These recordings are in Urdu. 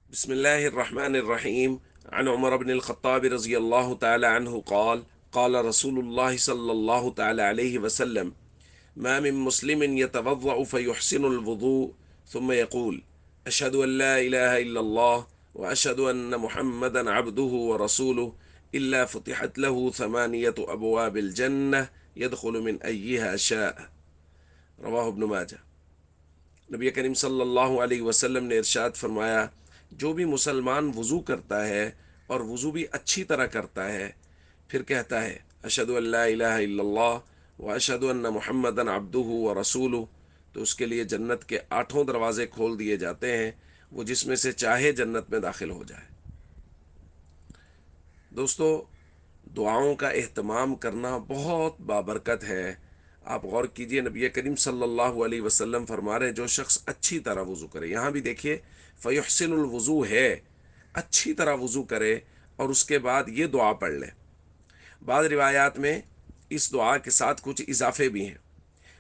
بسم الله الرحمن الرحيم. عن عمر بن الخطاب رضي الله تعالى عنه قال قال رسول الله صلى الله تعالى عليه وسلم: ما من مسلم يتوضأ فيحسن الوضوء ثم يقول: أشهد أن لا إله إلا الله وأشهد أن محمدا عبده ورسوله إلا فتحت له 8 أبواب الجنة يدخل من أيها شاء. رواہ ابن ماجہ۔ نبی کریم صلی اللہ علیہ وسلم نے ارشاد فرمایا، جو بھی مسلمان وضو کرتا ہے اور وضو بھی اچھی طرح کرتا ہے، پھر کہتا ہے اشہد ان لا الہ الا اللہ و اشہد ان محمدًا عبدہ و رسولہ، تو اس کے لیے جنت کے 8 دروازے کھول دیے جاتے ہیں، وہ جس میں سے چاہے جنت میں داخل ہو جائے۔ دوستو، دعاؤں کا اہتمام کرنا بہت بابرکت ہے۔ آپ غور کیجئے، نبی کریم صلی اللہ علیہ وسلم فرما رہے ہیں جو شخص اچھی طرح وضو کرے، یہاں بھی دیکھیے فیحسن الوضو ہے، اچھی طرح وضو کرے اور اس کے بعد یہ دعا پڑھ لے۔ بعض روایات میں اس دعا کے ساتھ کچھ اضافے بھی ہیں،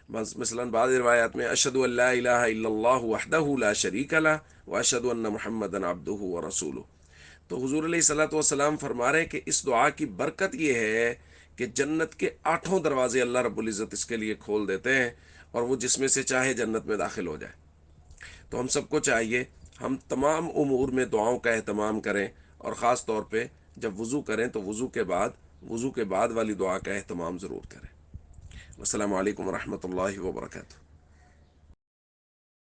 مثلا بعض روایات میں اشہد ان لا الہ الا اللہ وحدہ لا شریک لہ واشہد ان محمدًا عبدہ ورسولہ۔ تو حضور علیہ الصلوۃ والسلام فرما رہے ہیں کہ اس دعا کی برکت یہ ہے کہ جنت کے 8 دروازے اللہ رب العزت اس کے لیے کھول دیتے ہیں اور وہ جس میں سے چاہے جنت میں داخل ہو جائے۔ تو ہم سب کو چاہیے ہم تمام امور میں دعاؤں کا اہتمام کریں، اور خاص طور پہ جب وضو کریں تو وضو کے بعد والی دعا کا اہتمام ضرور کریں۔ السلام علیکم ورحمۃ اللہ وبرکاتہ۔